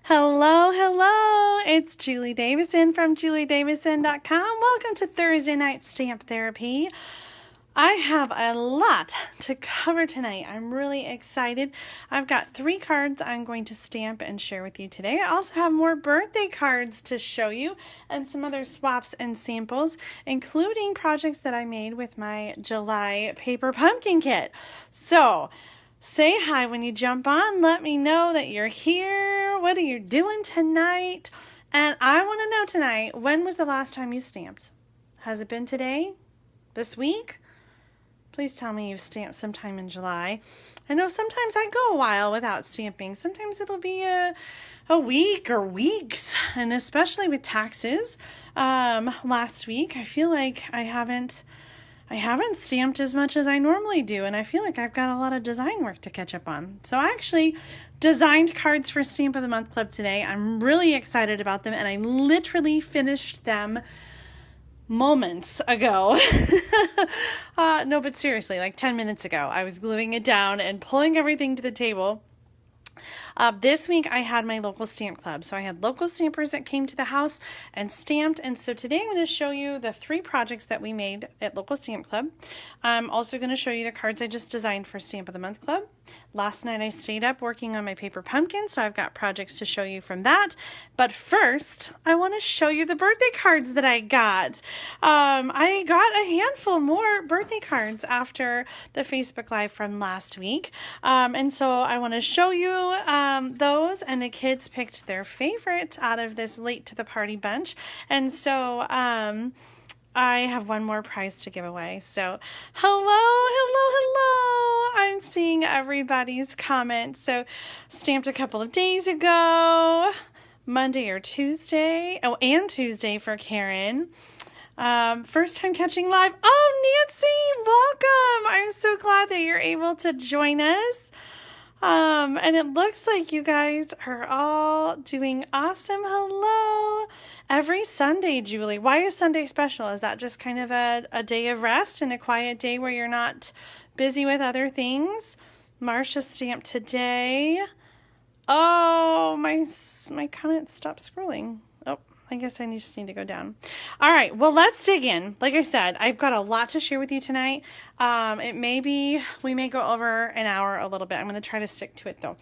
Hello, hello. It's Julie Davison from juliedavison.com. Welcome to Thursday Night Stamp Therapy. I have a lot to cover tonight. I'm really excited. I've got 3 cards I'm going to stamp and share with you today. I also have more birthday cards to show you and some other swaps and samples, including projects that I made with my July paper pumpkin kit. So, say hi when you jump on. Let me know that you're here. What are you doing tonight? And I want to know tonight, when was the last time you stamped? Has it been today? This week? Please tell me you've stamped sometime in July. I know sometimes I go a while without stamping. Sometimes it'll be a week or weeks, and especially with taxes. Last week, I feel like I haven't stamped as much as I normally do, and I feel like I've got a lot of design work to catch up on. So I actually designed cards for Stamp of the Month Club today. I'm really excited about them, and I literally finished them moments ago. No, but seriously, like 10 minutes ago. I was gluing it down and pulling everything to the table. This week I had my local stamp club. So I had local stampers that came to the house and stamped. And so today I'm going to show you the 3 projects that we made at local stamp club. I'm also going to show you the cards I just designed for Stamp of the Month Club. Last night I stayed up working on my paper pumpkin, so I've got projects to show you from that. But first, I want to show you the birthday cards that I got. I got a handful more birthday cards after the Facebook Live from last week. And so I want to show you those, and the kids picked their favorite out of this late to the party bunch. And so I have one more prize to give away. So hello. I'm seeing everybody's comments. So stamped a couple of days ago, Monday or Tuesday. Oh, and Tuesday for Karen. First time catching live. Oh, Nancy, welcome. I'm so glad that you're able to join us. And it looks like you guys are all doing awesome. Hello. Every Sunday, Julie. Why is Sunday special? Is that just kind of a day of rest and a quiet day where you're not busy with other things? Marcia stamped today. Oh, my comments stopped scrolling. Oh, I guess I just need to go down. All right, well, let's dig in. Like I said, I've got a lot to share with you tonight. We may go over an hour a little bit. I'm going to try to stick to it though.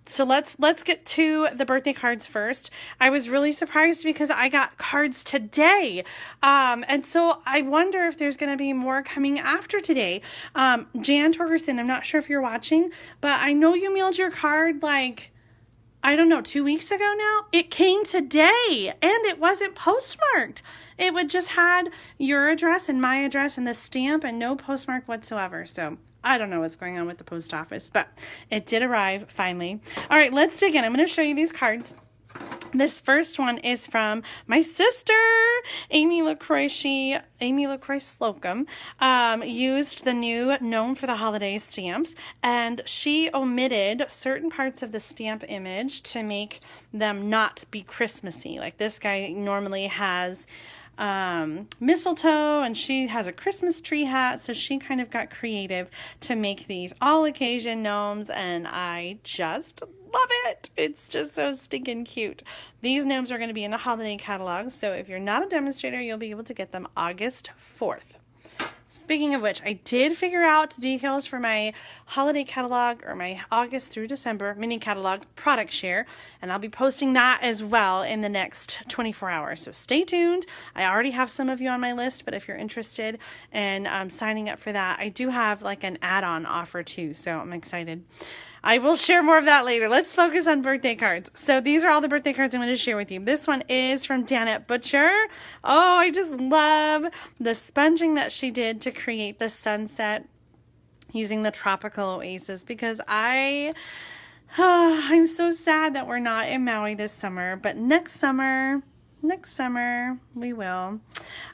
So let's get to the birthday cards first. I was really surprised because I got cards today. And so I wonder if there's going to be more coming after today. Jan Torgerson, I'm not sure if you're watching, but I know you mailed your card like, I don't know, 2 weeks ago now. It came today and it wasn't postmarked. It would just had your address and my address and the stamp and no postmark whatsoever. So I don't know what's going on with the post office, but it did arrive finally. All right, let's dig in. I'm going to show you these cards. This first one is from my sister, Amy LaCroix. Amy LaCroix Slocum used the new Gnome for the Holidays stamps, and she omitted certain parts of the stamp image to make them not be Christmassy. Like this guy normally has mistletoe, and she has a Christmas tree hat, so she kind of got creative to make these all occasion gnomes, and I just love it. It's just so stinking cute. These gnomes are going to be in the holiday catalog, so if you're not a demonstrator, you'll be able to get them August 4th. Speaking of which, I did figure out details for my holiday catalog, or my August through December mini catalog product share, and I'll be posting that as well in the next 24 hours. So stay tuned. I already have some of you on my list, but if you're interested in signing up for that, I do have like an add-on offer too, so I'm excited. I will share more of that later. Let's focus on birthday cards. So these are all the birthday cards I'm going to share with you. This one is from Danette Butcher. Oh, I just love the sponging that she did to create the sunset using the tropical oasis, because I'm so sad that we're not in Maui this summer, but next summer we will.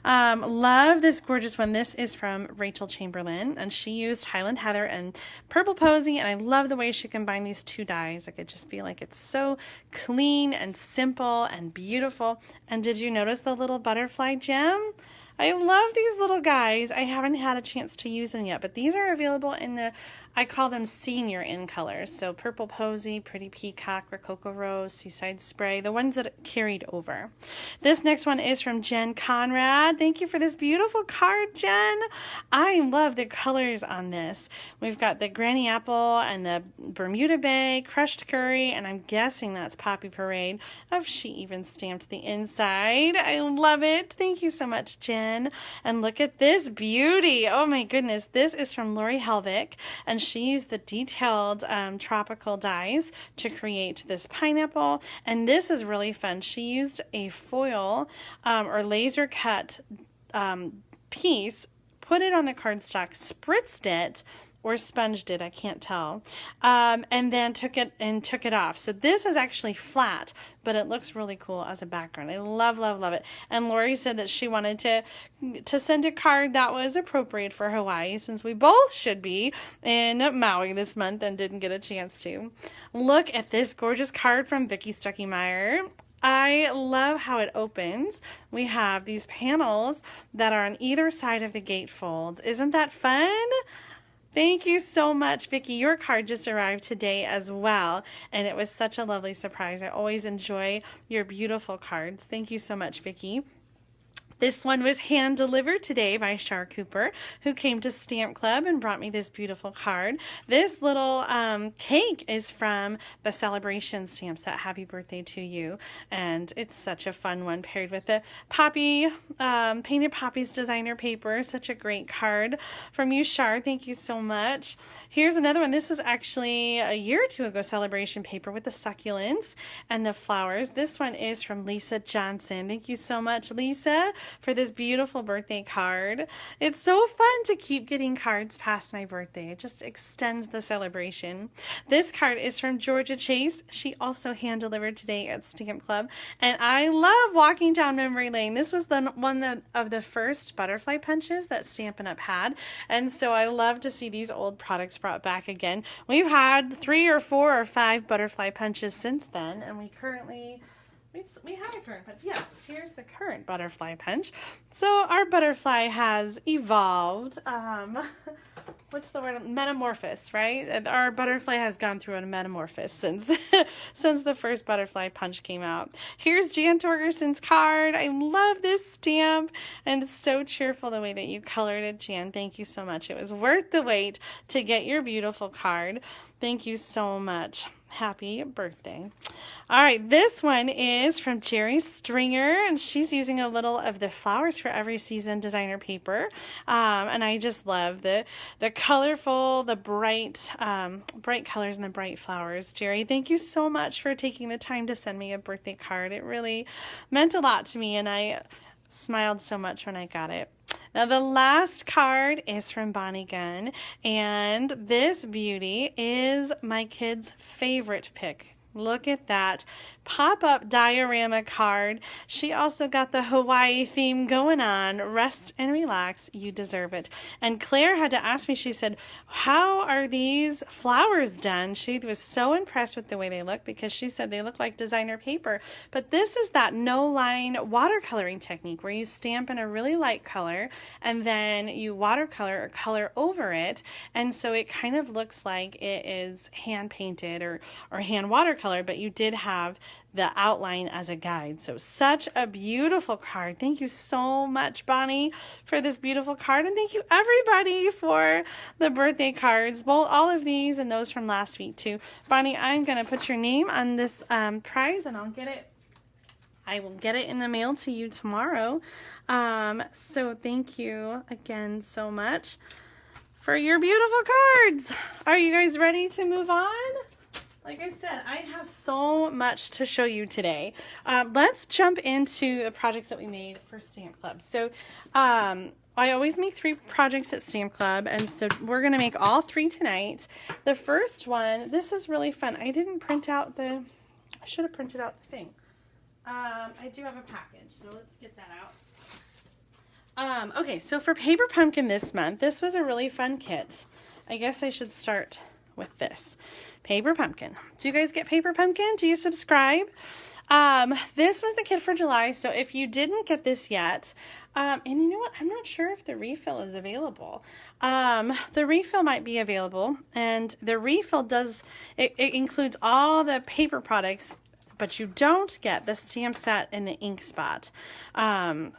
Love this gorgeous one. This is from Rachel Chamberlain, and she used Highland Heather and Purple Posy, and I love the way she combined these 2 dyes. I could just feel like it's so clean and simple and beautiful. And did you notice the little butterfly gem? I love these little guys. I haven't had a chance to use them yet, but these are available in the, I call them senior in colors. So Purple Posy, Pretty Peacock, Rococo Rose, Seaside Spray, the ones that carried over. This next one is from Jen Conrad. Thank you for this beautiful card, Jen. I love the colors on this. We've got the Granny Apple and the Bermuda Bay, Crushed Curry, and I'm guessing that's Poppy Parade. Oh, she even stamped the inside. I love it. Thank you so much, Jen. And look at this beauty. Oh my goodness. This is from Lori Helvig, and she used the detailed tropical dyes to create this pineapple. And this is really fun. She used a foil or laser cut piece, put it on the cardstock, spritzed it, or sponged it, I can't tell, and then took it off. So this is actually flat, but it looks really cool as a background. I love, love, love it. And Lori said that she wanted to send a card that was appropriate for Hawaii, since we both should be in Maui this month and didn't get a chance to. Look at this gorgeous card from Vicki Stuckey-Meyer. I love how it opens. We have these panels that are on either side of the gatefold. Isn't that fun? Thank you so much, Vicki. Your card just arrived today as well, and it was such a lovely surprise. I always enjoy your beautiful cards. Thank you so much, Vicki. This one was hand delivered today by Char Cooper, who came to Stamp Club and brought me this beautiful card. This little cake is from the Celebration stamp set. Happy birthday to you. And it's such a fun one, paired with the Poppy, Painted Poppies designer paper. Such a great card from you, Char. Thank you so much. Here's another one. This was actually a year or two ago, Celebration paper with the succulents and the flowers. This one is from Lisa Johnson. Thank you so much, Lisa, for this beautiful birthday card. It's so fun to keep getting cards past my birthday. It just extends the celebration. This card is from Georgia Chase. She also hand delivered today at Stamp Club. And I love walking down memory lane. This was the one of the first butterfly punches that Stampin' Up! Had. And so I love to see these old products brought back again. We've had 3 or 4 or 5 butterfly punches since then, and we have a current punch. Yes, here's the current butterfly punch. So our butterfly has evolved. What's the word? Metamorphosis, right? Our butterfly has gone through a metamorphosis since the first butterfly punch came out. Here's Jan Torgerson's card. I love this stamp, and it's so cheerful the way that you colored it, Jan. Thank you so much. It was worth the wait to get your beautiful card. Thank you so much. Happy birthday. All right, this one is from Jerry Stringer, and she's using a little of the Flowers for Every Season designer paper. And I just love the colorful, the bright colors and the bright flowers. Jerry, thank you so much for taking the time to send me a birthday card. It really meant a lot to me, and I smiled so much when I got it. Now the last card is from Bonnie Gunn, and this beauty is my kid's favorite pick. Look at that pop-up diorama card. She also got the Hawaii theme going on. Rest and relax, you deserve it. And Claire had to ask me, she said, how are these flowers done? She was so impressed with the way they look, because she said they look like designer paper. But this is that no-line watercoloring technique where you stamp in a really light color and then you watercolor or color over it. And so it kind of looks like it is hand-painted or hand watercolor, but you did have the outline as a guide. So such a beautiful card. Thank you so much, Bonnie, for this beautiful card. And thank you everybody for the birthday cards, both all of these and those from last week too. Bonnie, I'm going to put your name on this prize, and I will get it in the mail to you tomorrow. So thank you again so much for your beautiful cards. Are you guys ready to move on? Like I said, I have so much to show you today. Let's jump into the projects that we made for Stamp Club. So I always make 3 projects at Stamp Club, and so we're going to make all 3 tonight. The first one, this is really fun. I didn't print out I should have printed out the thing. I do have a package, so let's get that out. Okay, so for Paper Pumpkin this month, this was a really fun kit. I guess I should start with this. Paper Pumpkin. Do you guys get Paper Pumpkin? Do you subscribe? This was the kit for July, so if you didn't get this yet, and you know what, I'm not sure if the refill is available. The refill might be available, and the refill it includes all the paper products, but you don't get the stamp set and the ink spot.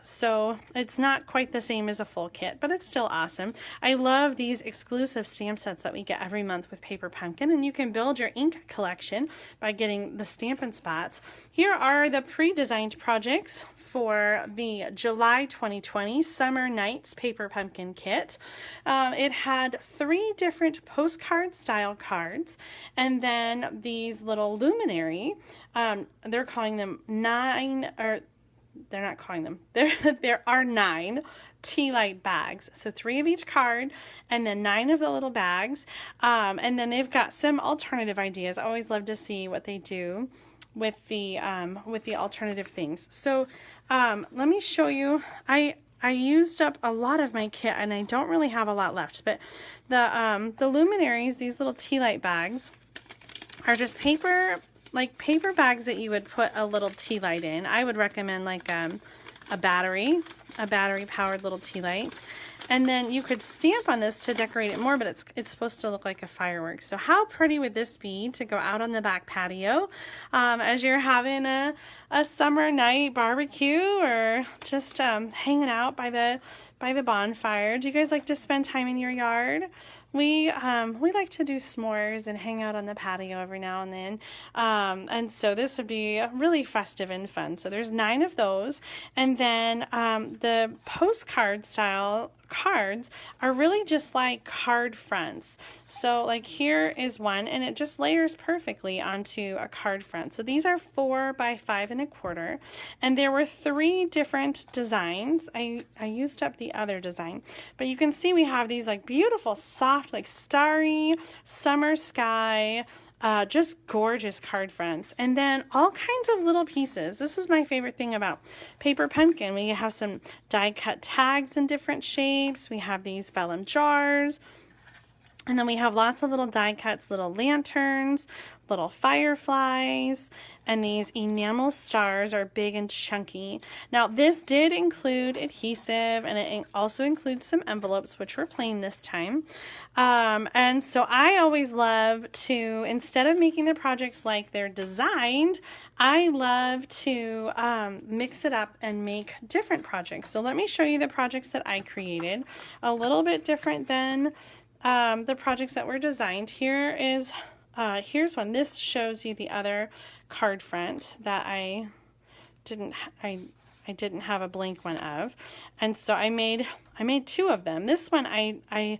So it's not quite the same as a full kit, but it's still awesome. I love these exclusive stamp sets that we get every month with Paper Pumpkin, and you can build your ink collection by getting the Stampin' spots. Here are the pre-designed projects for the July 2020 Summer Nights Paper Pumpkin kit. It had 3 different postcard style cards, and then these little luminary, they're calling them 9, or they're not calling them, there are 9 tea light bags. So 3 of each card, and then 9 of the little bags. And then they've got some alternative ideas. I always love to see what they do with the alternative things. So let me show you. I used up a lot of my kit, and I don't really have a lot left. But the luminaries, these little tea light bags, are just paper bags that you would put a little tea light in. I would recommend like a battery powered little tea light. And then you could stamp on this to decorate it more, but it's supposed to look like a firework. So how pretty would this be to go out on the back patio as you're having a summer night barbecue, or just hanging out by the bonfire? Do you guys like to spend time in your yard? We like to do s'mores and hang out on the patio every now and then. And so this would be really festive and fun. So there's 9 of those. And then the postcard style cards are really just like card fronts. So like here is one, and it just layers perfectly onto a card front. So these are 4 by 5 1/4, and there were 3 different designs. I used up the other design, but you can see we have these like beautiful soft, like starry summer sky, just gorgeous card fronts, and then all kinds of little pieces. This is my favorite thing about Paper Pumpkin. We have some die cut tags in different shapes. We have these vellum jars, and then we have lots of little die cuts, little lanterns, little fireflies, and these enamel stars are big and chunky. Now this did include adhesive, and it also includes some envelopes, which were plain this time. And so I always love to, instead of making the projects like they're designed, I love to mix it up and make different projects. So let me show you the projects that I created, a little bit different than the projects that were designed. Here's one. This shows you the other card front that I didn't have a blank one of, and so I made 2 of them. This one I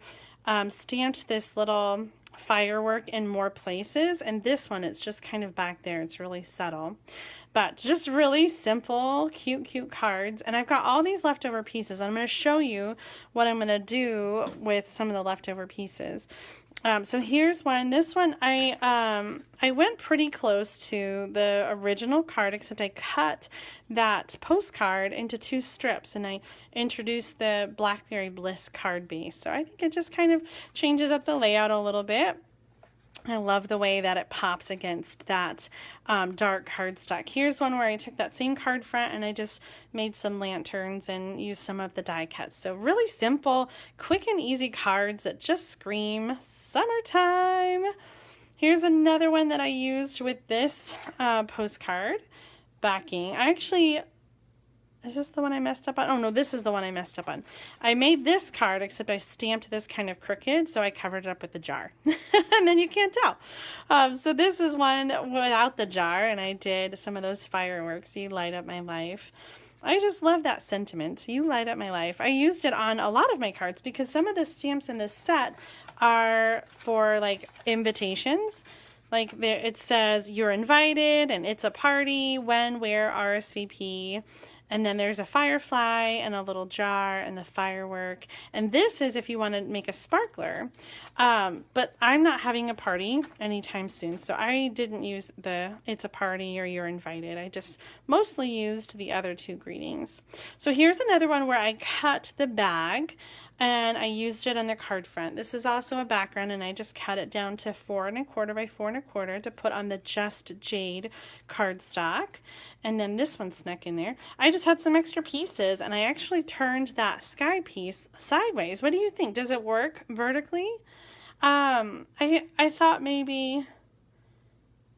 stamped this little firework in more places, and this one it's just kind of back there. It's really subtle, but just really simple, cute cards. And I've got all these leftover pieces. I'm going to show you what I'm going to do with some of the leftover pieces. So here's one. This one I went pretty close to the original card, except I cut that postcard into 2 strips, and I introduced the Blackberry Bliss card base. So I think it just kind of changes up the layout a little bit. I love the way that it pops against that dark cardstock. Here's one where I took that same card front and I just made some lanterns and used some of the die cuts. So really simple, quick and easy cards that just scream summertime. Here's another one that I used with this postcard backing. Is this the one I messed up on? Oh no, this is the one I messed up on. I made this card, except I stamped this kind of crooked, so I covered it up with the jar. And then you can't tell. So this is one without the jar, and I did some of those fireworks. You light up my life. I just love that sentiment. You light up my life. I used it on a lot of my cards because some of the stamps in this set are for like invitations. Like there, it says you're invited, and it's a party, when, where, RSVP. And then there's a firefly and a little jar and the firework. And this is if you want to make a sparkler. But I'm not having a party anytime soon, so I didn't use the it's a party or you're invited. I just mostly used the other 2 greetings. So here's another one where I cut the bag and I used it on the card front. This is also a background, and I just cut it down to 4 1/4 by 4 1/4 to put on the Just Jade cardstock. And then this one snuck in there. I just had some extra pieces, and I actually turned that sky piece sideways. What do you think? Does it work vertically? I thought maybe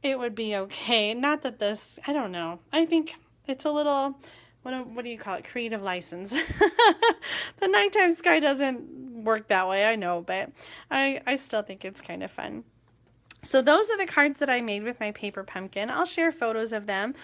it would be okay. Not that this, I don't know. I think it's a little, what do you call it? Creative license. The nighttime sky doesn't work that way, I know, but I still think it's kind of fun. So those are the cards that I made with my paper pumpkin. I'll share photos of them.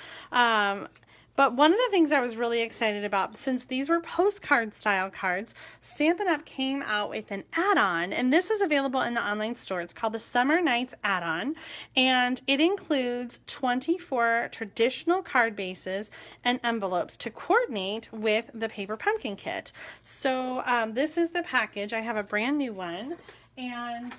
But one of the things I was really excited about, since these were postcard style cards, Stampin' Up! Came out with an add-on, and this is available in the online store. It's called the Summer Nights Add-on, and it includes 24 traditional card bases and envelopes to coordinate with the paper pumpkin kit. So this is the package. I have a brand new one, and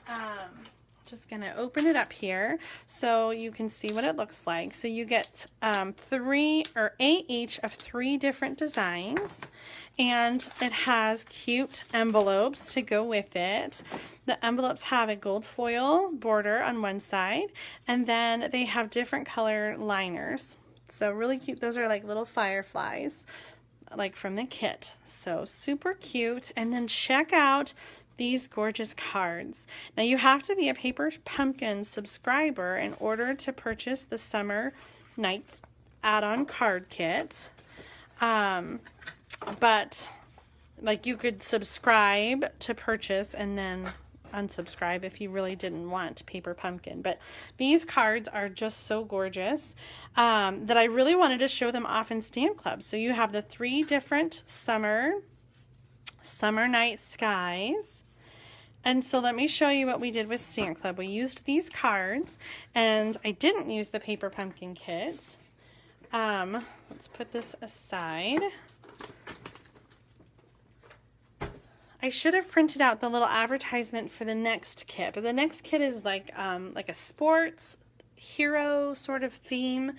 just going to open it up here so you can see what it looks like. So you get 8 each of 3 different designs, and it has cute envelopes to go with it. The envelopes have a gold foil border on one side, and then they have different color liners. So really cute. Those are like little fireflies, like from the kit. So super cute. And then check out these gorgeous cards. Now you have to be a Paper Pumpkin subscriber in order to purchase the Summer Nights add-on card kit. But like you could subscribe to purchase and then unsubscribe if you really didn't want Paper Pumpkin. But these cards are just so gorgeous that I really wanted to show them off in Stamp Club. So you have the 3 different summer night skies. And so let me show you what we did with Stamp Club. We used these cards, and I didn't use the Paper Pumpkin kit. Let's put this aside. I should have printed out the little advertisement for the next kit, but the next kit is like a sports hero sort of theme.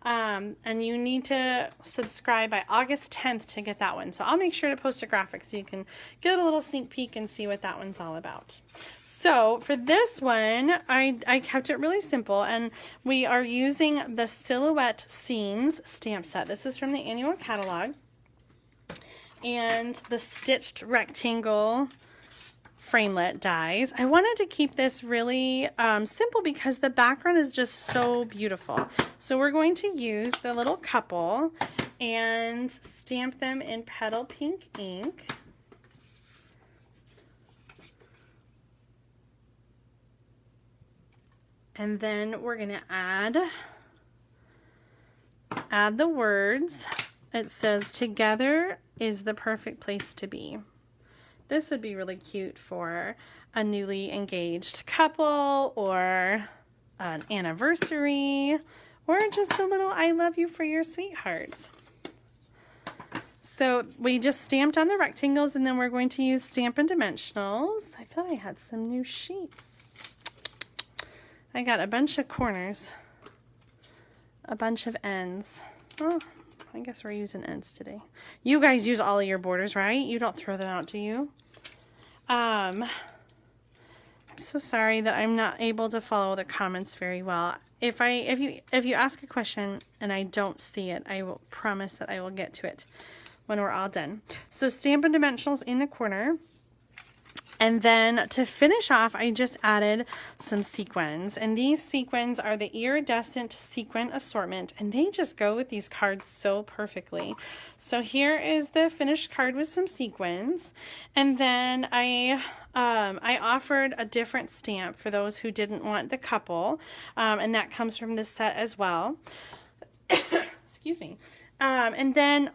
And you need to subscribe by August 10th to get that one. So I'll make sure to post a graphic so you can get a little sneak peek and see what that one's all about. So for this one, I kept it really simple, and we are using the Silhouette Scenes stamp set. This is from the annual catalog. And the stitched rectangle framelit dies. I wanted to keep this really simple because the background is just so beautiful. So we're going to use the little couple and stamp them in Petal Pink ink. And then we're going to add the words. It says, "Together is the perfect place to be." This would be really cute for a newly engaged couple, or an anniversary, or just a little "I love you" for your sweethearts. So we just stamped on the rectangles, and then we're going to use Stampin' Dimensionals. I thought I had some new sheets. I got a bunch of corners, a bunch of ends. Oh, I guess we're using ends today. You guys use all of your borders, right? You don't throw them out, do you? I'm so sorry that I'm not able to follow the comments very well. If you ask a question and I don't see it, I will promise that I will get to it when we're all done. So Stampin' Dimensionals in the corner. And then to finish off, I just added some sequins. And these sequins are the iridescent sequin assortment, and they just go with these cards so perfectly. So here is the finished card with some sequins. And then I offered a different stamp for those who didn't want the couple, and that comes from this set as well. Excuse me. And then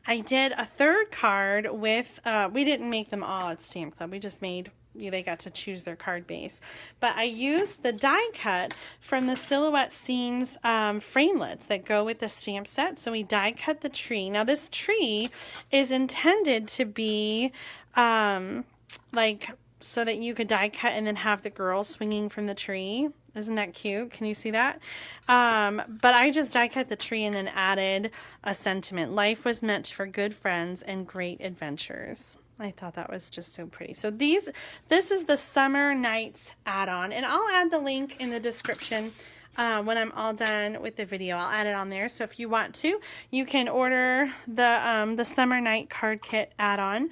I did a third card with, we didn't make them all at Stamp Club. We just made, they got to choose their card base. But I used the die cut from the Silhouette Scenes framelits that go with the stamp set. So we die cut the tree. Now this tree is intended to be like so that you could die cut and then have the girl swinging from the tree. Isn't that cute? Can you see that? But I just die cut the tree and then added a sentiment. Life was meant for good friends and great adventures. I thought that was just so pretty. So this is the Summer Nights add-on, and I'll add the link in the description when I'm all done with the video. I'll add it on there. So if you want to, you can order the Summer Night card kit add-on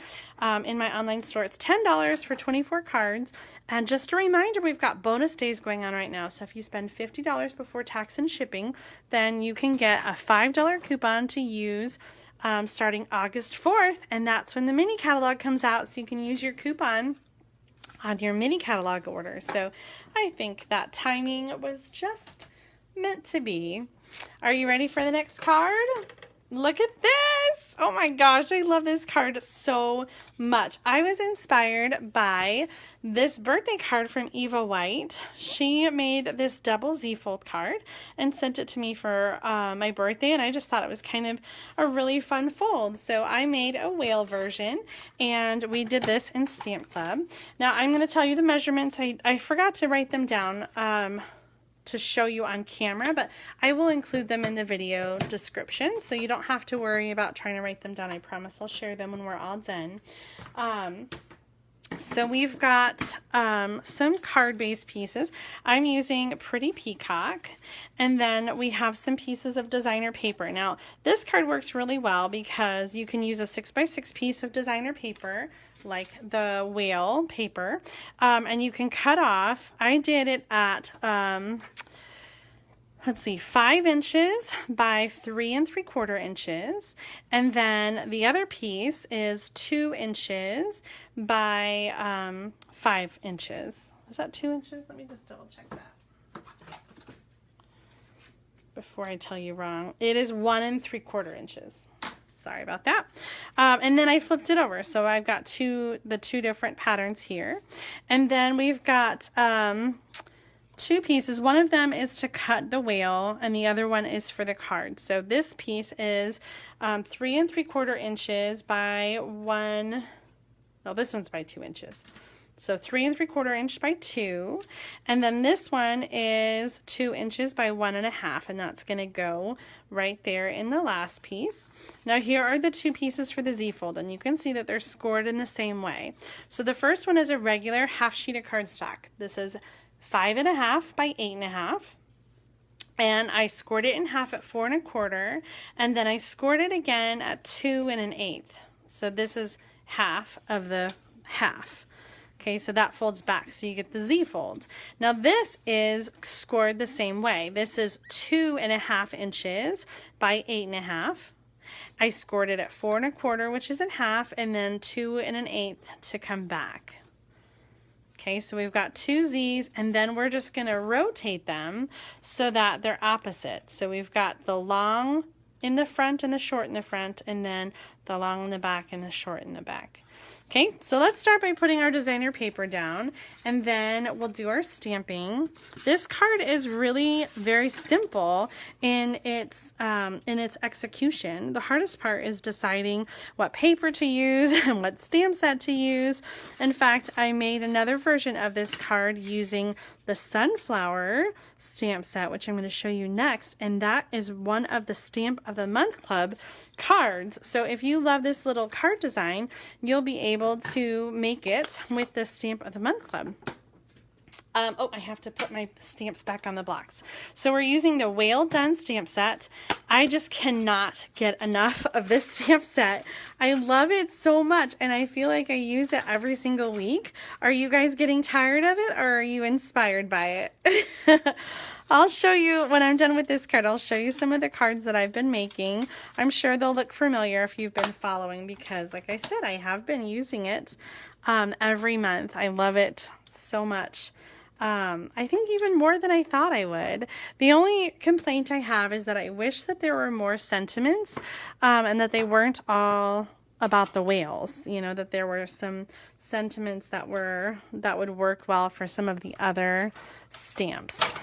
in my online store. It's $10 for 24 cards. And just a reminder, we've got bonus days going on right now. So if you spend $50 before tax and shipping, then you can get a $5 coupon to use starting August 4th. And that's when the mini catalog comes out. So you can use your coupon on your mini catalog order. So I think that timing was just meant to be. Are you ready for the next card? Look at this. Oh my gosh, I love this card so much. I was inspired by this birthday card from Eva White. She made this double Z-fold card and sent it to me for my birthday, and I just thought it was kind of a really fun fold. So I made a whale version, and we did this in Stamp Club. Now I'm going to tell you the measurements. I forgot to write them down to show you on camera, but I will include them in the video description, so you don't have to worry about trying to write them down. I promise I'll share them when we're all done. So we've got some card-based pieces. I'm using Pretty Peacock, and then we have some pieces of designer paper. Now, this card works really well because you can use a 6x6 piece of designer paper, like the whale paper, and you can cut off. I did it at let's see, 5 inches by 3 3/4 inches, and then the other piece is 2 inches by 5 inches. Is that 2 inches? Let me just double check that before I tell you wrong. It is 1 3/4 inches. Sorry about that. And then I flipped it over. So I've got the two different patterns here. And then we've got 2 pieces. One of them is to cut the whale, and the other one is for the card. So this piece is 3 3/4 inches by this one's by 2 inches. So 3 3/4 inch by 2, and then this one is 2 inches by 1 1/2, and that's going to go right there in the last piece. Now here are the 2 pieces for the Z-fold, and you can see that they're scored in the same way. So the first one is a regular half sheet of cardstock. This is 5 1/2 by 8 1/2. And I scored it in half at 4 1/4, and then I scored it again at 2 1/8. So this is half of the half. Okay, so that folds back, so you get the Z-folds. Now this is scored the same way. This is 2 1/2 inches by 8 1/2. I scored it at 4 1/4, which is in half, and then 2 1/8 to come back. Okay, so we've got 2 Z's, and then we're just going to rotate them so that they're opposite. So we've got the long in the front and the short in the front, and then the long in the back and the short in the back. Okay, so let's start by putting our designer paper down, and then we'll do our stamping. This card is really very simple in its execution. The hardest part is deciding what paper to use and what stamp set to use. In fact, I made another version of this card using the sunflower stamp set, which I'm going to show you next, and that is one of the Stamp of the Month Club cards. So if you love this little card design, you'll be able to make it with the Stamp of the Month Club. Oh, I have to put my stamps back on the blocks. So we're using the Whale Done stamp set. I just cannot get enough of this stamp set. I love it so much, and I feel like I use it every single week. Are you guys getting tired of it, or are you inspired by it? I'll show you, when I'm done with this card, I'll show you some of the cards that I've been making. I'm sure they'll look familiar if you've been following, because like I said, I have been using it every month. I love it so much. I think even more than I thought I would. The only complaint I have is that I wish that there were more sentiments, and that they weren't all about the whales. You know, that there were some sentiments that would work well for some of the other stamps.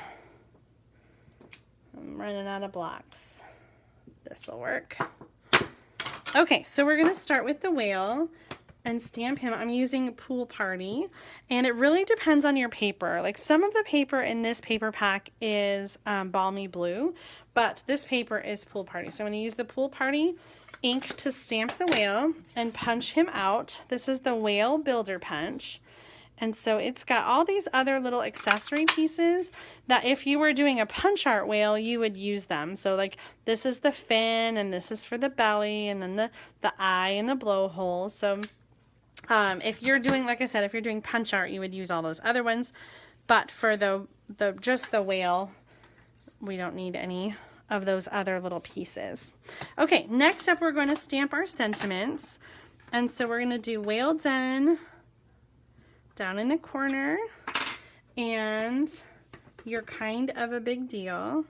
I'm running out of blocks. This will work. Okay, so we're going to start with the whale. and stamp him. I'm using Pool Party, and it really depends on your paper. Like some of the paper in this paper pack is Balmy Blue, but this paper is Pool Party. So I'm going to use the Pool Party ink to stamp the whale and punch him out. This is the Whale Builder Punch. And so it's got all these other little accessory pieces that if you were doing a punch art whale, you would use them. So like this is the fin, and this is for the belly, and then the eye and the blowhole. So if you're doing, like I said, if you're doing punch art, you would use all those other ones. But for just the whale, we don't need any of those other little pieces. Okay, next up we're going to stamp our sentiments. And so we're going to do Whale Den down in the corner, and You're Kind of a Big Deal. I'm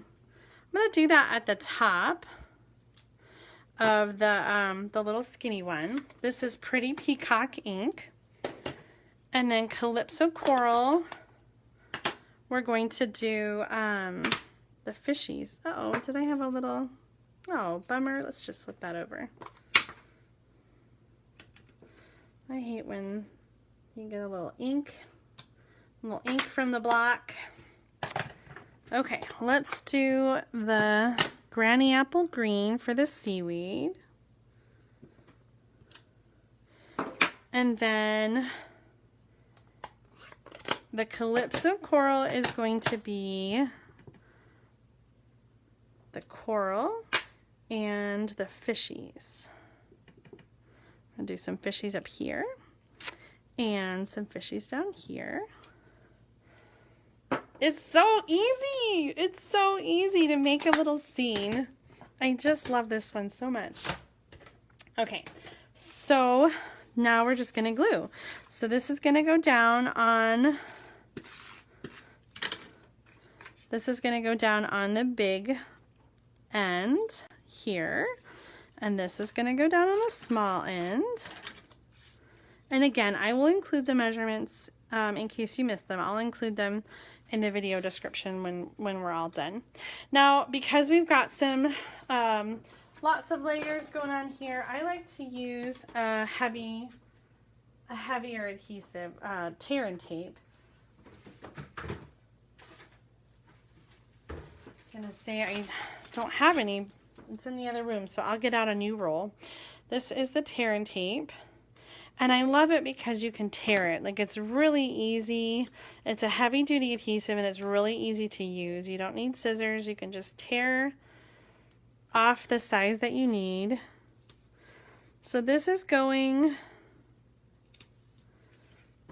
going to do that at the top of the little skinny one. This is Pretty Peacock ink. And then Calypso Coral, we're going to do the fishies. Uh-oh, did I have a little, oh, bummer. Let's just flip that over. I hate when you get a little ink from the block. Okay, let's do the Granny Apple Green for the seaweed. And then the Calypso Coral is going to be the coral and the fishies. I'll do some fishies up here and some fishies down here. It's so easy. It's so easy to make a little scene. I just love this one so much. Okay, so now we're just gonna glue. So this is gonna go down on, the big end here. And this is gonna go down on the small end. And again, I will include the measurements in case you missed them. I'll include them in the video description when we're all done. Now, because we've got some lots of layers going on here, I like to use a heavier adhesive, tear and tape. I was gonna say I don't have any. It's in the other room, so I'll get out a new roll. This is the tear and tape. And I love it because you can tear it. Like, it's really easy. It's a heavy duty adhesive and it's really easy to use. You don't need scissors. You can just tear off the size that you need. So this is going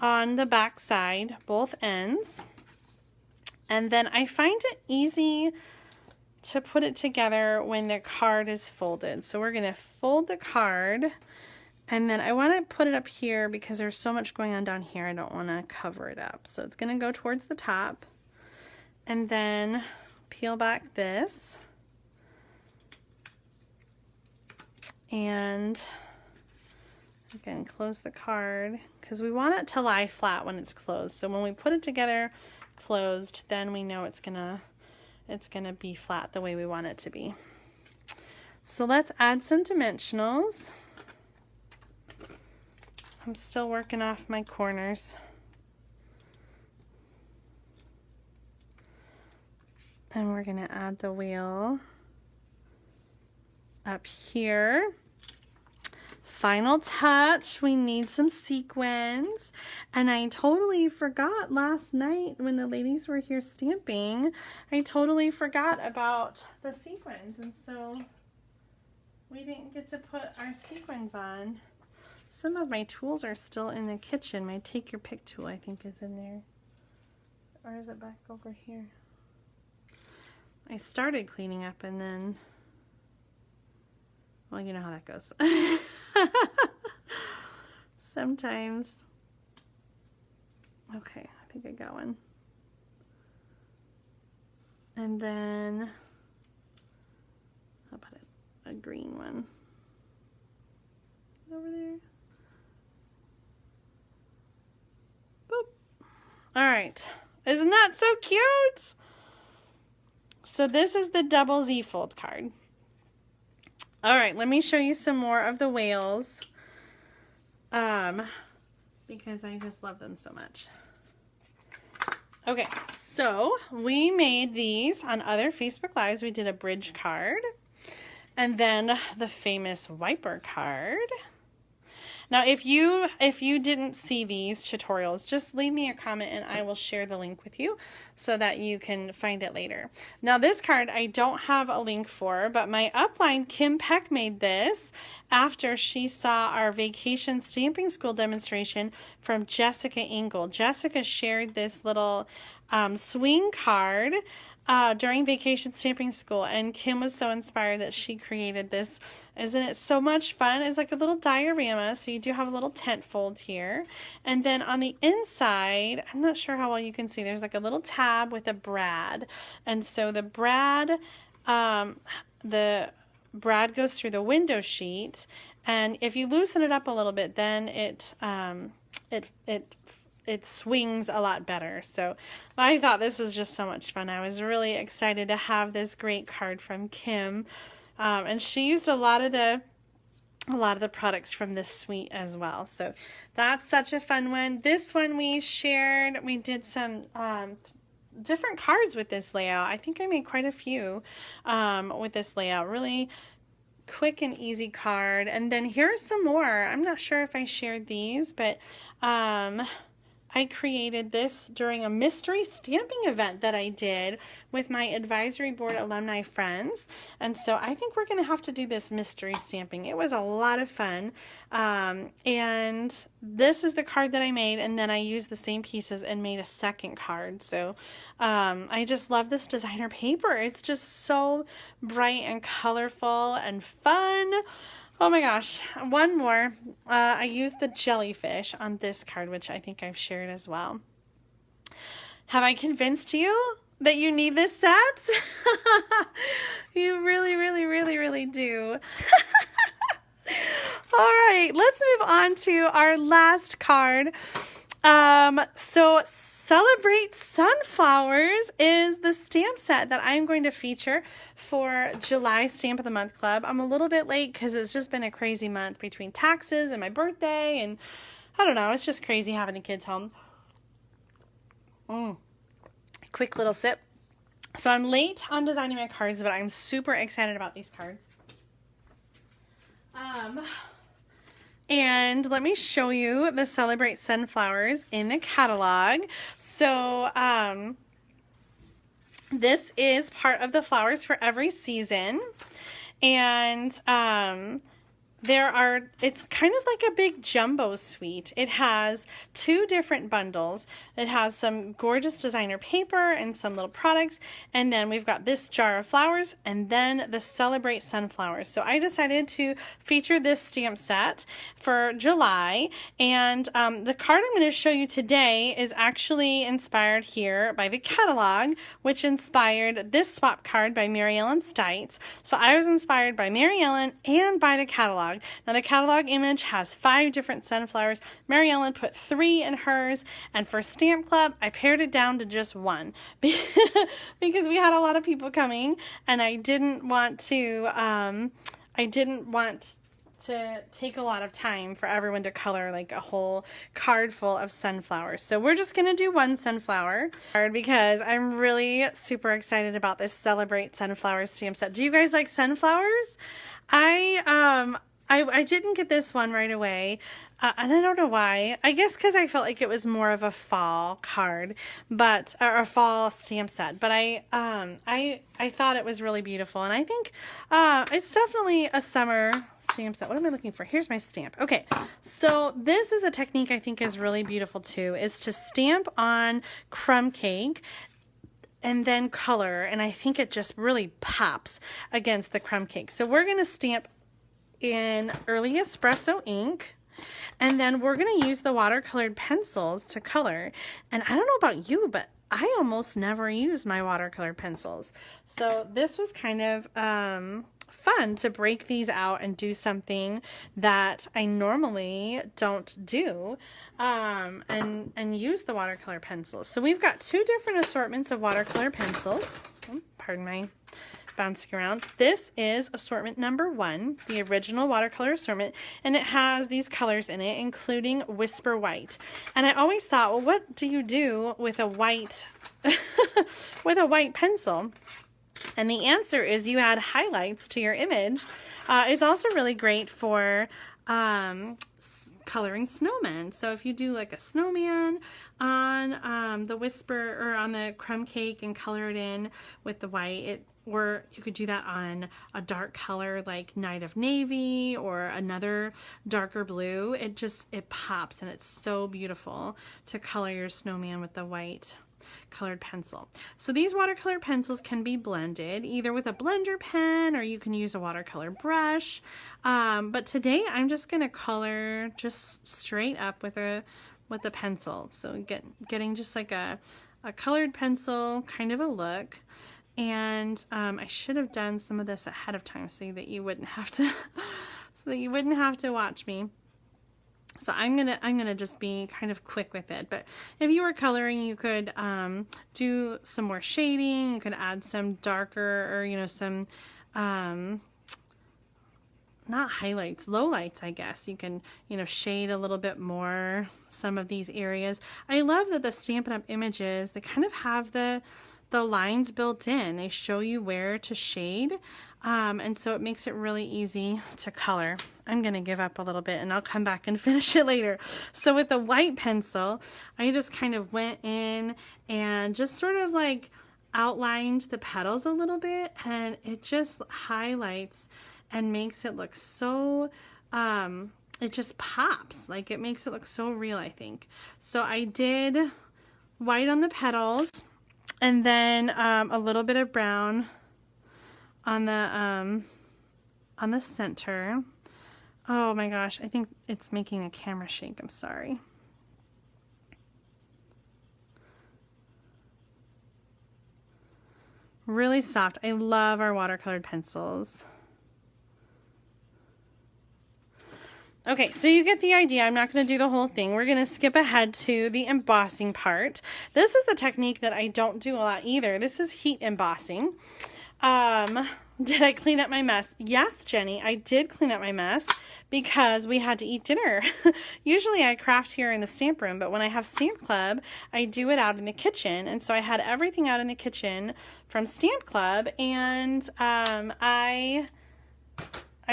on the back side, both ends. And then I find it easy to put it together when the card is folded. So we're gonna fold the card. And then I want to put it up here because there's so much going on down here. I don't want to cover it up. So it's going to go towards the top. And then peel back this. And again, close the card because we want it to lie flat when it's closed. So when we put it together closed, then we know it's gonna be flat the way we want it to be. So let's add some dimensionals. I'm still working off my corners. And we're going to add the whale up here. Final touch, we need some sequins. And I totally forgot last night when the ladies were here stamping, I totally forgot about the sequins. And so we didn't get to put our sequins on. Some of my tools are still in the kitchen. My Take Your Pick tool, I think, is in there. Or is it back over here? I started cleaning up and then, well, you know how that goes. Sometimes. Okay, I think I got one. And then, how about a green one? Over there. All right, isn't that so cute? So this is the double Z fold card. All right, let me show you some more of the whales. because I just love them so much. Okay, so we made these on other Facebook Lives. We did a bridge card and then the famous wiper card. Now, if you didn't see these tutorials, just leave me a comment and I will share the link with you so that you can find it later. Now, this card I don't have a link for, but my upline, Kim Peck, made this after she saw our vacation stamping school demonstration from Jessica Engel. Jessica shared this little swing card during vacation stamping school, and Kim was so inspired that she created this. Isn't it so much fun? It's like a little diorama, so you do have a little tent fold here. And then on the inside, I'm not sure how well you can see, there's like a little tab with a brad. And so the brad goes through the window sheet, and if you loosen it up a little bit, then it swings a lot better. So I thought this was just so much fun. I was really excited to have this great card from Kim. And she used a lot of the products from this suite as well. So that's such a fun one. This one we shared, we did some different cards with this layout. I think I made quite a few with this layout. Really quick and easy card. And then here's some more. I'm not sure if I shared these, but I created this during a mystery stamping event that I did with my advisory board alumni friends. And so I think we're going to have to do this mystery stamping. It was a lot of fun. And this is the card that I made, and then I used the same pieces and made a second card. So I just love this designer paper. It's just so bright and colorful and fun. Oh my gosh, one more. I used the jellyfish on this card, which I think I've shared as well. Have I convinced you that you need this set? You really, really, really, really do. All right, let's move on to our last card. So Celebrate Sunflowers is the stamp set that I'm going to feature for July Stamp of the Month Club. I'm a little bit late because it's just been a crazy month between taxes and my birthday, and I don't know, it's just crazy having the kids home. Quick little sip. So I'm late on designing my cards, but I'm super excited about these cards. And let me show you the Celebrate Sunflowers in the catalog. So this is part of the Flowers for Every Season. And it's kind of like a big jumbo suite. It has 2 different bundles. It has some gorgeous designer paper and some little products. And then we've got this jar of flowers and then the Celebrate Sunflowers. So I decided to feature this stamp set for July. And the card I'm going to show you today is actually inspired here by the catalog, which inspired this swap card by Mary Ellen Stites. So I was inspired by Mary Ellen and by the catalog. Now the catalog image has 5 different sunflowers. Mary Ellen put 3 in hers, and for Stamp Club I pared it down to just 1 because we had a lot of people coming, and I didn't want to take a lot of time for everyone to color like a whole card full of sunflowers. So we're just gonna do 1 sunflower card because I'm really super excited about this Celebrate Sunflowers stamp set. Do you guys like sunflowers? I didn't get this one right away, and I don't know why. I guess because I felt like it was more of a fall card, or a fall stamp set. But I thought it was really beautiful, and I think it's definitely a summer stamp set. What am I looking for? Here's my stamp. Okay, so this is a technique I think is really beautiful too, is to stamp on crumb cake and then color, and I think it just really pops against the crumb cake. So we're going to stamp in early espresso ink, and then we're going to use the watercolored pencils to color. And I don't know about you, but I almost never use my watercolor pencils. So this was kind of fun to break these out and do something that I normally don't do, and use the watercolor pencils. So we've got 2 different assortments of watercolor pencils. Oh, pardon my bouncing around. This is assortment number 1, the original watercolor assortment, and it has these colors in it, including Whisper White. And I always thought, well, what do you do with a white with a white pencil? And the answer is you add highlights to your image. It's also really great for coloring snowmen. So if you do like a snowman on the Whisper or on the crumb cake and color it in with the white, or you could do that on a dark color like Night of Navy or another darker blue. It pops, and it's so beautiful to color your snowman with the white colored pencil. So these watercolor pencils can be blended either with a blender pen, or you can use a watercolor brush. But today I'm just going to color just straight up with a pencil. So getting just like a colored pencil kind of a look. And I should have done some of this ahead of time so that you wouldn't have to watch me. So I'm gonna just be kind of quick with it. But if you were coloring, you could do some more shading. You could add some darker, or some not highlights, lowlights, I guess. You can shade a little bit more some of these areas. I love that the Stampin' Up! Images, they kind of have the lines built in. They show you where to shade, and so it makes it really easy to color. I'm gonna give up a little bit and I'll come back and finish it later. So with the white pencil, I just kind of went in and just sort of like outlined the petals a little bit, and it just highlights and makes it look so it just pops. Like, it makes it look so real, I think. So I did white on the petals, and then a little bit of brown on the center. Oh my gosh, I think it's making the camera shake. I'm sorry. Really soft. I love our watercolored pencils. Okay, so you get the idea. I'm not going to do the whole thing. We're going to skip ahead to the embossing part. This is a technique that I don't do a lot either. This is heat embossing. Did I clean up my mess? Yes, Jenny, I did clean up my mess because we had to eat dinner. Usually I craft here in the stamp room, but when I have Stamp Club, I do it out in the kitchen. And so I had everything out in the kitchen from Stamp Club, and I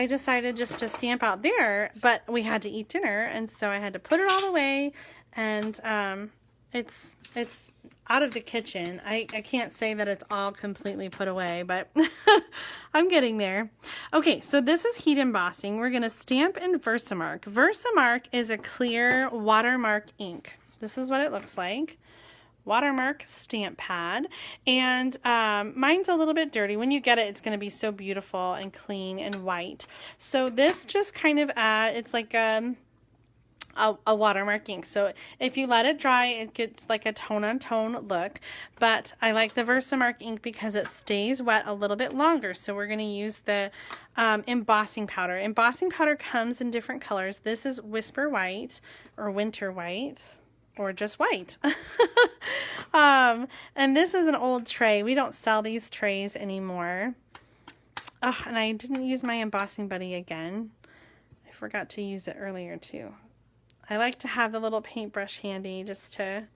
decided just to stamp out there, but we had to eat dinner, and so I had to put it all away, and it's out of the kitchen. I can't say that it's all completely put away, but I'm getting there. Okay, so this is heat embossing. We're going to stamp in Versamark. Versamark is a clear watermark ink. This is what it looks like. Watermark stamp pad, and mine's a little bit dirty. When you get it, it's going to be so beautiful and clean and white. So this just kind of it's like a watermark ink. So if you let it dry, it gets like a tone-on-tone look, but I like the Versamark ink because it stays wet a little bit longer. So we're going to use the embossing powder. Embossing powder comes in different colors. This is Whisper White or Winter White, or just white. And this is an old tray. We don't sell these trays anymore. Oh, and I didn't use my embossing buddy again. I forgot to use it earlier too. I like to have the little paintbrush handy just to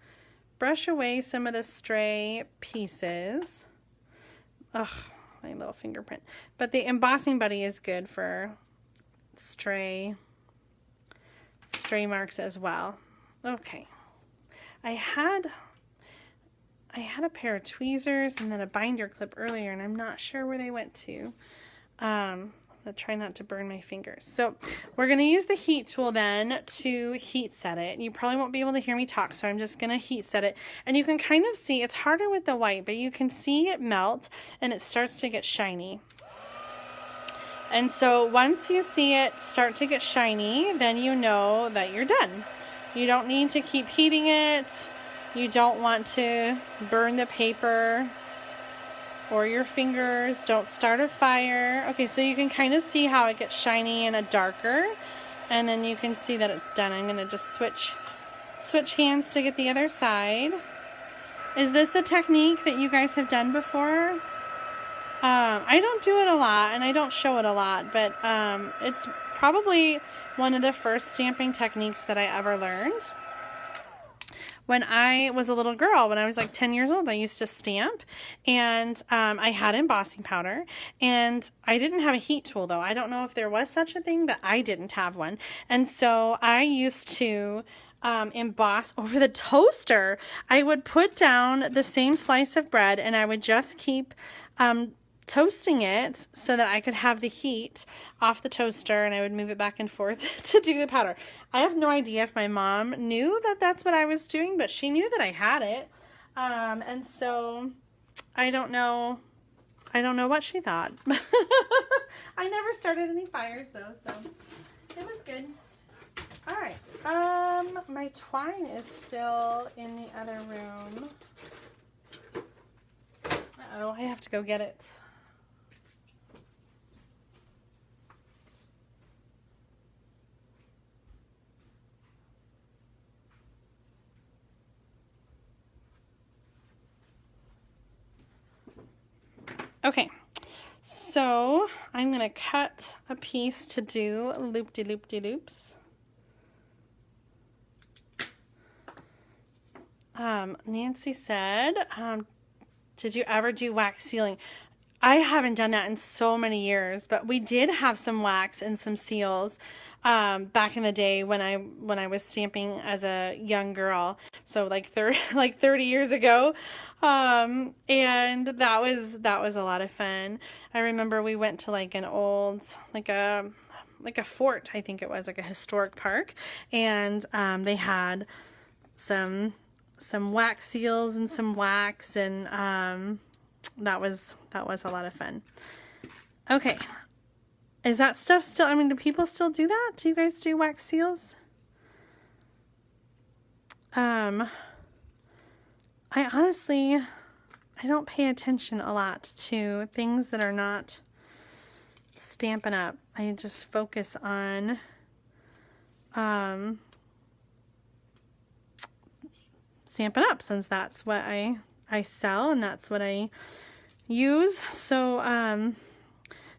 brush away some of the stray pieces. Ugh, my little fingerprint. But the embossing buddy is good for stray marks as well. Okay. I had a pair of tweezers and then a binder clip earlier, and I'm not sure where they went to. I'm going to try not to burn my fingers. So we're going to use the heat tool then to heat set it. You probably won't be able to hear me talk, so I'm just going to heat set it. And you can kind of see, it's harder with the white, but you can see it melt and it starts to get shiny. And so once you see it start to get shiny, then you know that you're done. You don't need to keep heating it. You don't want to burn the paper or your fingers. Don't start a fire. Okay, so you can kind of see how it gets shiny and a darker, and then you can see that it's done. I'm going to just switch hands to get the other side. Is this a technique that you guys have done before? I don't do it a lot and I don't show it a lot, but it's probably one of the first stamping techniques that I ever learned. When I was a little girl, when I was like 10 years old, I used to stamp, and I had embossing powder, and I didn't have a heat tool though. I don't know if there was such a thing, but I didn't have one. And so I used to emboss over the toaster. I would put down the same slice of bread and I would just keep toasting it so that I could have the heat off the toaster, and I would move it back and forth to do the powder. I have no idea if my mom knew that that's what I was doing, but she knew that I had it. And so I don't know what she thought. I never started any fires though, so it was good. All right. My twine is still in the other room. Uh-oh, I have to go get it. Okay, so I'm going to cut a piece to do loop-de-loop-de-loops. Nancy said, did you ever do wax sealing? I haven't done that in so many years, but we did have some wax and some seals back in the day when I was stamping as a young girl. So like 30 years ago. And that was a lot of fun. I remember we went to like an old, like a fort, I think it was, like a historic park, and they had some wax seals and some wax, and that was a lot of fun. Okay, is that stuff still, I mean, do people still do that? Do you guys do wax seals? I honestly, I don't pay attention a lot to things that are not Stampin' Up. I just focus on Stampin' Up, since that's what I sell and that's what I use. So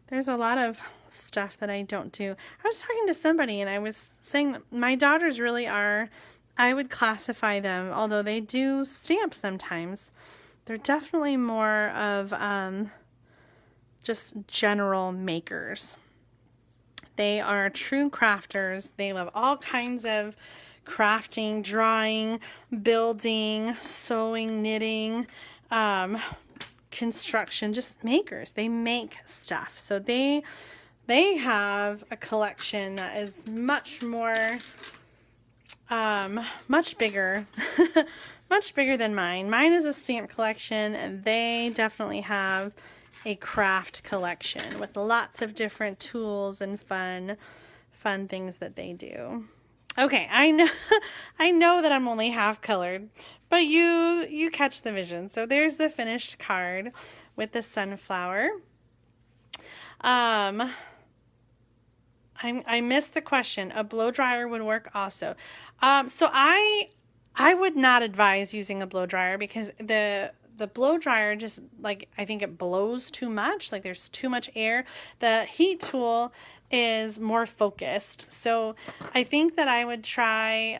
there's a lot of stuff that I don't do. I was talking to somebody and I was saying that my daughters really are, I would classify them, although they do stamp sometimes, they're definitely more of just general makers. They are true crafters. They love all kinds of crafting, drawing, building, sewing, knitting, construction, just makers. They make stuff. So they have a collection that is much more, much bigger, much bigger than mine. Mine is a stamp collection, and they definitely have a craft collection with lots of different tools and fun things that they do. Okay, I know that I'm only half colored, but you catch the vision. So there's the finished card with the sunflower. I missed the question. A blow dryer would work also. So I would not advise using a blow dryer, because the blow dryer just, like, I think it blows too much. Like, there's too much air. The heat tool is more focused. So I think that I would try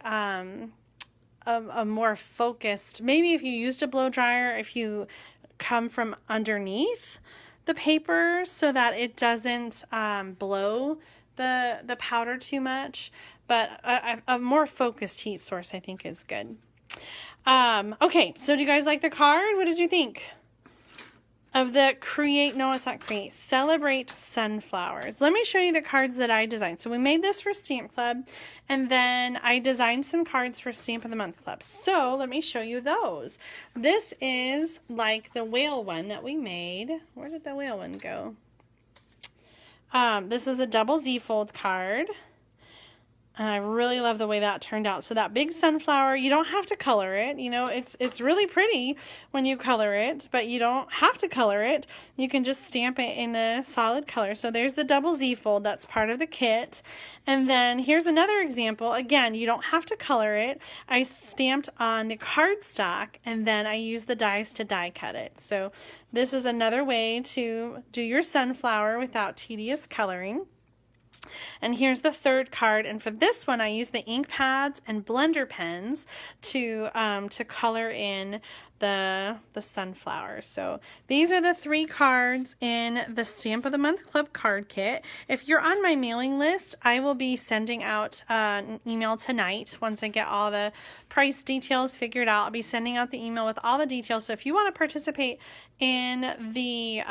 a more focused, maybe if you used a blow dryer, if you come from underneath the paper so that it doesn't blow the powder too much. But a more focused heat source, I think, is good. Okay, so do you guys like the card? What did you think of the Celebrate Sunflowers? Let me show you the cards that I designed. So we made this for Stamp Club, and then I designed some cards for Stamp of the Month Club. So let me show you those. This is like the whale one that we made. Where did the whale one go? This is a double Z fold card. And I really love the way that turned out. So that big sunflower, you don't have to color it. You know, it's really pretty when you color it, but you don't have to color it. You can just stamp it in the solid color. So there's the double Z fold. That's part of the kit. And then here's another example. Again, you don't have to color it. I stamped on the cardstock, and then I used the dies to die cut it. So this is another way to do your sunflower without tedious coloring. And here's the third card, and for this one I use the ink pads and blender pens to color in the sunflower. So these are the 3 cards in the Stamp of the Month Club card kit. If you're on my mailing list, I will be sending out an email tonight. Once I get all the price details figured out, I'll be sending out the email with all the details. So if you want to participate in the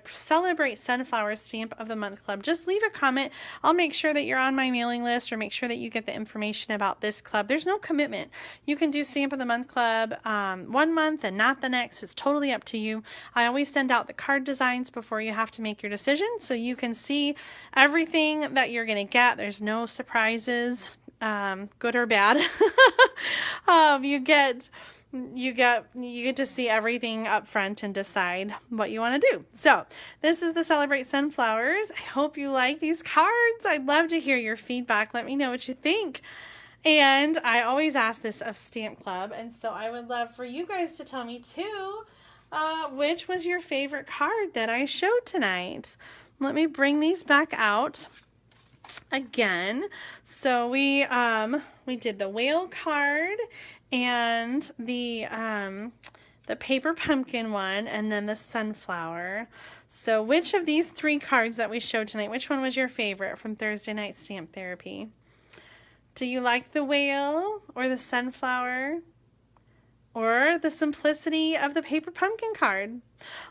Celebrate Sunflower Stamp of the Month Club, just leave a comment. I'll make sure that you're on my mailing list, or make sure that you get the information about this club. There's no commitment. You can do Stamp of the Month Club 1 month and not the next. It's totally up to you. I always send out the card designs before you have to make your decision, so you can see everything that you're going to get. There's no surprises, good or bad. You get to see everything up front and decide what you want to do. So this is the Celebrate Sunflowers. I hope you like these cards. I'd love to hear your feedback. Let me know what you think. And I always ask this of Stamp Club, and so I would love for you guys to tell me too, which was your favorite card that I showed tonight. Let me bring these back out again. So we did the whale card and the paper pumpkin one, and then the sunflower. So which of these 3 cards that we showed tonight, which one was your favorite from Thursday Night Stamp Therapy? Do you like the whale or the sunflower or the simplicity of the paper pumpkin card?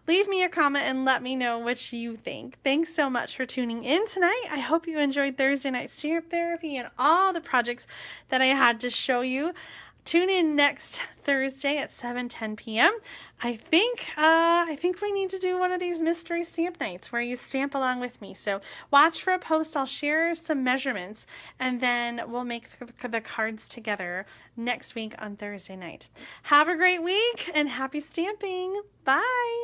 Leave me a comment and let me know what you think. Thanks so much for tuning in tonight. I hope you enjoyed Thursday Night Stamp Therapy and all the projects that I had to show you. Tune in next Thursday at 7:10 p.m. I think we need to do one of these mystery stamp nights where you stamp along with me. So watch for a post. I'll share some measurements, and then we'll make the cards together next week on Thursday night. Have a great week and happy stamping. Bye.